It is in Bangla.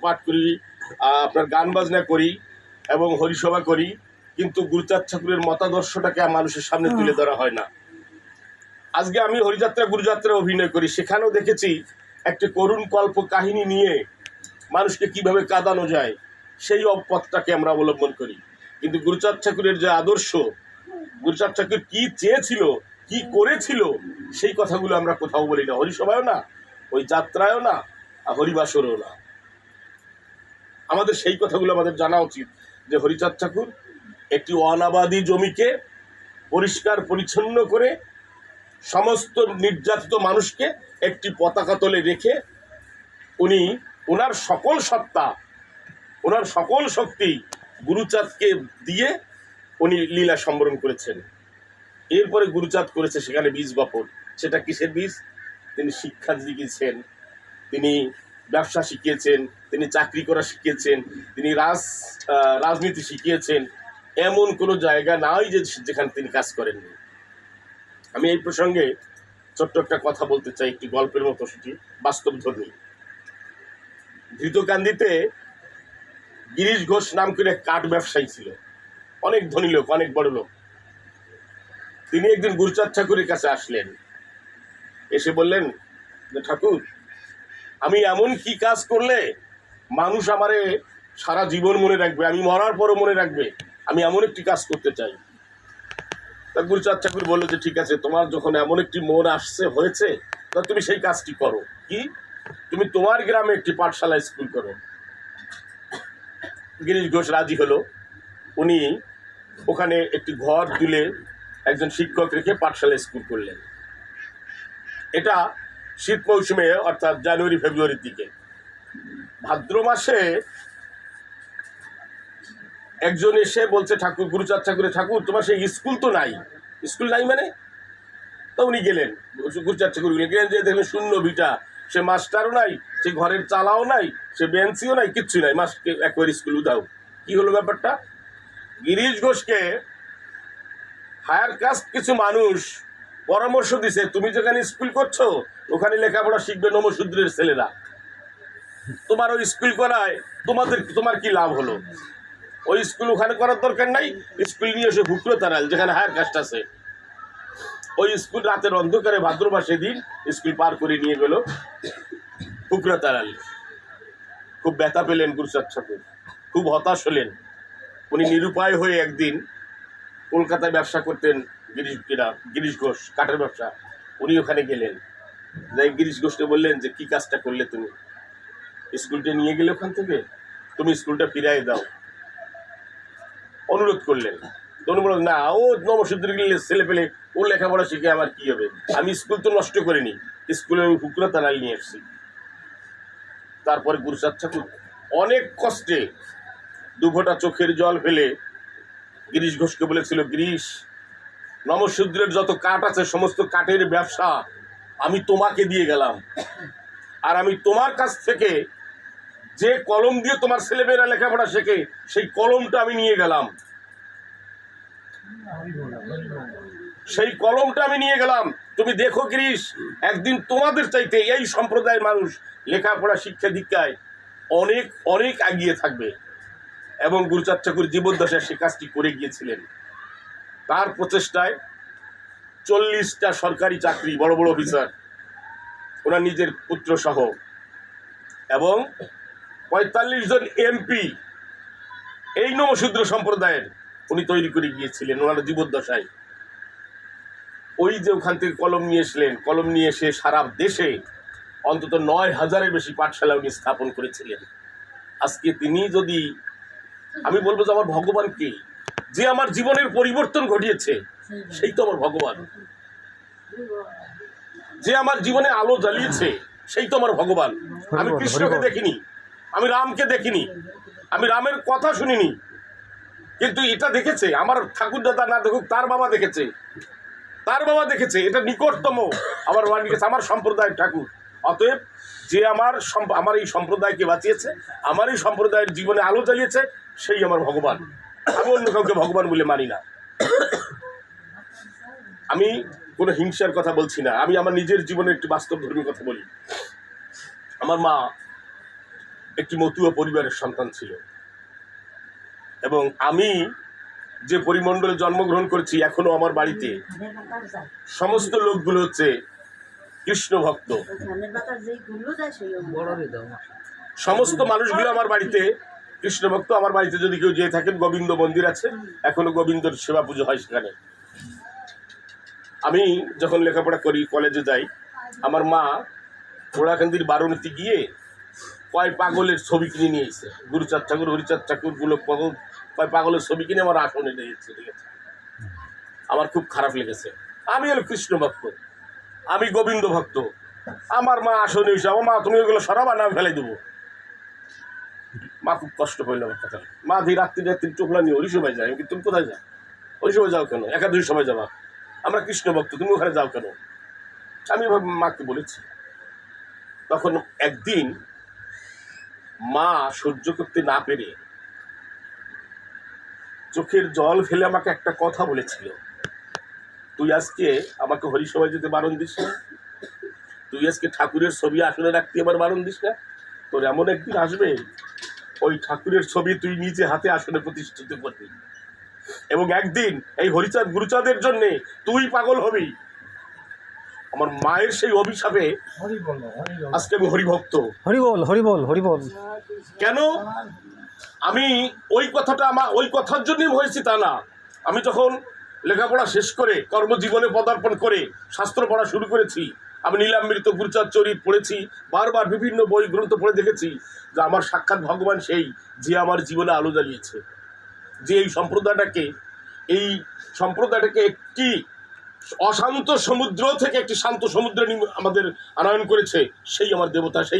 পাঠ করি, আপনার গান বাজনা করি এবং হরিসভা করি, কিন্তু গুরুচাঁদ ঠাকুরের মতাদর্শটাকে মানুষের সামনে তুলে ধরা হয় না। আজকে আমি হরিযাত্রা গুরুযাত্রা অভিনয় করি, সেখানেও দেখেছি একটা করুণ কল্প কাহিনী নিয়ে মানুষকে কিভাবে কাঁদানো যায় সেই পথটাকে আমরা অবলম্বন করি। কিন্তু গুরুচাঁদ ঠাকুরের যে আদর্শ, গুরুচাঁদ ঠাকুর কি চেয়েছিল, কি করেছিল, সেই কথাগুলো আমরা কোথাও বলি না, হরিসভায়ও না, ওই যাত্রায়ও না, আর হরিবাসরেও না। আমাদের সেই কথাগুলো আমাদের জানা উচিত যে হরিচাঁদ ঠাকুর একটি অনাবাদী জমিকে পরিষ্কার পরিচ্ছন্ন করে সমস্ত নির্যাতিত মানুষকে একটি পতাকা তলে রেখে উনি ওনার সকল সত্তা, ওনার সকল শক্তি গুরুচাঁদকে দিয়ে উনি লীলা সম্বরণ করেছেন। এরপরে গুরুচাঁদ করেছে সেখানে বীজ বপন। সেটা কিসের বীজ? তিনি শিক্ষা দিয়েছেন, তিনি ব্যবসা শিখিয়েছেন, তিনি চাকরি করা শিখিয়েছেন, তিনি রাজনীতি শিখিয়েছেন। এমন কোনো জায়গা নাই যে যেখানে তিনি কাজ করেননি। আমি এই প্রসঙ্গে ছোট্ট একটা কথা বলতে চাই, একটি গল্পের মতো, সেটি বাস্তবধর্মী। ধৃতকান্দিতে গিরিশ ঘোষ নাম করে কাঠ ব্যবসায়ী ছিল, অনেক ধনী লোক, অনেক বড় লোক। তিনি একদিন গুরুচাঁদ ঠাকুরের কাছে আসলেন, এসে বললেন যে ঠাকুর, আমি এমন কি কাজ করলে মানুষ আমারে সারা জীবন মনে রাখবে, আমি মরার পরও মনে রাখবে, আমি এমন একটি কাজ করতে চাই। তা গুরুচাঁদ ঠাকুর বললো যে ঠিক আছে, তোমার যখন এমন একটি মন আসছে হয়েছে, তা তুমি সেই কাজটি করো। কি? তুমি তোমার গ্রামে একটি পাঠশালা স্কুল করো। গিরিশ ঘোষ রাজি হলো। উনি ওখানে একটি ঘর তুলে একজন শিক্ষক রেখে পাঠশালা স্কুল করলেন। এটা শীত মৌসুমে, অর্থাৎ জানুয়ারি ফেব্রুয়ারির দিকে। ভাদ্র মাসে একজন এসে বলছে ঠাকুর, গুরুচাঁদ ঠাকুরের, ঠাকুর তোমার সেই স্কুল তো নাই। স্কুল নাই মানে? তো উনি গেলেন, গুরুচাঁদ ঠাকুর গেলেন, যে দেখলেন শূন্য ভিটা, সে মাস্টারও নাই, সে ঘরের চালাও নাই, সে বেঞ্চিও নাই, কিচ্ছু নাই, মাস্টার একবার স্কুল উদাও। কি হলো ব্যাপারটা? গিরিশ ঘোষকে হায়ার কাস্ট কিছু মানুষ পরামর্শ দিছে, তুমি যেখানে স্কুল করছো ওখানে লেখাপড়া শিখবে নমশূদ্রের ছেলেরা, তোমার ওই স্কুল করায় তোমার কি লাভ হলো? ওই স্কুল ওখানে করার দরকার নাই, স্কুল নিয়ে এসে ভুক্রতারাল যেখানে হায়ার কাস্ট আছে, ওই স্কুল রাতের অন্ধকারে ভাদ্র মাসে দিন স্কুল পার করে নিয়ে গেল ভুক্রতারাল। খুব ব্যথা পেলেন গুরুচাঁদ ঠাকুর, খুব হতাশ হলেন। উনি নিরুপায় হয়ে একদিন কলকাতায় ব্যবসা করতেন, গিরিশ ঘোষ কাঠের ব্যবসা, উনি ওখানে গেলেন। যাই গিরিশ ঘোষকে বললেন যে কি কাজটা করলে তুমি? স্কুলটা নিয়ে গেলে ওখান থেকে, তুমি স্কুলটা ফিরাই দাও, অনুরোধ করলেন। তনু বলল না, ও নবসূত্র গেলে ছেলে পেলে ও লেখাপড়া শিখে আমার কি হবে, আমি স্কুল তো নষ্ট করিনি, স্কুলে আমি ফুকুরা তারাই নিয়ে এসছি। তারপরে গুরুচাঁদ ঠাকুর অনেক কষ্টে দুঘটা চোখের জল ফেলে গিরিশ ঘোষকে বলেছিল, গিরিশ, নমশূদ্রের যত কাঠ আছে সমস্ত কাঠের ব্যবসা আমি তোমাকে দিয়ে গেলাম, আর আমি তোমার কাছ থেকে যে কলম দিয়ে তোমার ছেলেমেয়েরা লেখাপড়া শেখে সেই কলমটা আমি নিয়ে গেলাম, সেই কলমটা আমি নিয়ে গেলাম। তুমি দেখো গিরিশ, একদিন তোমাদের চাইতে এই সম্প্রদায়ের মানুষ লেখাপড়া শিক্ষা দীক্ষায় অনেক অনেক এগিয়ে থাকবে। এবং গুরুচাঁদ ঠাকুর জীবদ্দশায় সে কাজটি করে গিয়েছিলেন। তার প্রচেষ্টায় 40টা সরকারি চাকরি, বড় বড় অফিসার, ওনার নিজের পুত্র সহ, এবং 45 জন এমপি এই নমশূদ্র সম্প্রদায়ের উনি তৈরি করে গিয়েছিলেন ওনার জীবদ্দশায়। ওই যে ওখান থেকে কলম নিয়ে এসলেন, কলম নিয়ে এসে সারা দেশে অন্তত 9,000-এর বেশি পাঠশালা উনি স্থাপন করেছিলেন। আজকে তিনি যদি, আমি বলবো যে আমার ভগবান কে, যে আমার জীবনের পরিবর্তন ঘটিয়েছে সেই তো আমার ভগবান, যে আমার জীবনে আলো জ্বালিয়েছে সেই তো আমার ভগবান। আমি কৃষ্ণকে দেখিনি, আমি রামকে দেখিনি, আমি রামের কথা শুনিনি, কিন্তু এটা দেখেছে আমার ঠাকুর দাদা, না দেখুক তার বাবা দেখেছে, তার বাবা দেখেছে, এটা নিকটতম আমার বাবা দেখেছে, আমার সম্প্রদায়ের ঠাকুর। অতএব যে আমার এই সম্প্রদায়কে বাঁচিয়েছে, আমার এই সম্প্রদায়ের জীবনে আলো জ্বালিয়েছে, সেই আমার ভগবান। আমি অন্য কাউকে ভগবান বলে মানি না। আমি কোনো হিংসার কথা বলছি না, আমি আমার নিজের জীবনের একটি বাস্তবধর্মী কথা বলি। আমার মা একটি মতুয়া পরিবারের সন্তান ছিল, এবং আমি যে পরিমণ্ডলে জন্মগ্রহণ করেছি এখনো আমার বাড়িতে সমস্ত লোকগুলো হচ্ছে কৃষ্ণ ভক্ত। সমস্ত মানুষগুলো আমার বাড়িতে কৃষ্ণ ভক্ত। আমার বাড়িতে যদি কেউ যেয়ে থাকেন, গোবিন্দ মন্দির আছে, এখনো গোবিন্দর সেবা পুজো হয় সেখানে। আমি যখন লেখাপড়া করি, কলেজে যাই, আমার মা ওড়াকান্দির বারণীতে গিয়ে কয় পাগলের ছবি কিনে নিয়ে এসেছে। গুরুচাঁদ ঠাকুর, হরিচাঁদ ঠাকুর, গোলক পাগল, কয় পাগলের ছবি কিনে আমার আসনে নিয়েছে। ঠিক আছে, আমার খুব খারাপ লেগেছে। আমি হলো কৃষ্ণ ভক্ত, আমি গোবিন্দ ভক্ত। আমার মা আসনে এসে, আমার মা তুমি ওইগুলো সরাবা না, আমি ফেলাই দেবো। মা খুব কষ্ট পাইল আমার কথা। মা ধীর রাত্রি টোকলা নিয়ে হরিসভায় যায়। আমি তুমি কোথায় যাও? হরিসভায় যাও কেন? একাদশী সবাই যাবা, আমরা কৃষ্ণ ভক্ত, তুমি ওখানে যাও কেন? আমি মাকে বলেছি। তখন একদিন মা সহ্য করতে না পেরে চোখের জল ফেলে আমাকে একটা কথা বলেছিল, তুই আজকে আমাকে হরিসভায় যেতে বারণ দিস না, তুই আজকে ঠাকুরের ছবি আসলে রাখতে এবার বারণ দিস না, তোর এমন একদিন আসবে ওই ঠাকুরের ছবি তুই নিজে হাতে আসলে প্রতিষ্ঠিত করবি, এবং একদিন এই হরিচাঁদ গুরুচাঁদের জন্য তুই পাগল হবি। আমার মায়ের সেই অভিশাপে আজকে আমি হরিভক্ত। হরিবল হরিবল হরিবল। কেন আমি ওই কথাটা আমার ওই কথার জন্যই হয়েছি তা না। আমি যখন লেখাপড়া শেষ করে কর্মজীবনে পদার্পণ করে শাস্ত্র পড়া শুরু করেছি, আমি নীলামৃত, গুরুচাঁদ চরিত পড়েছি, বারবার বিভিন্ন বই গ্রন্থ পড়ে দেখেছি যে আমার সাক্ষাৎ ভগবান সেই, যে আমার জীবনে আলো জ্বালিয়েছে, যে এই সম্প্রদায়টাকে একটি অশান্ত সমুদ্র থেকে একটি শান্ত সমুদ্রে আমাদের আনয়ন করেছে, সেই আমার দেবতা, সেই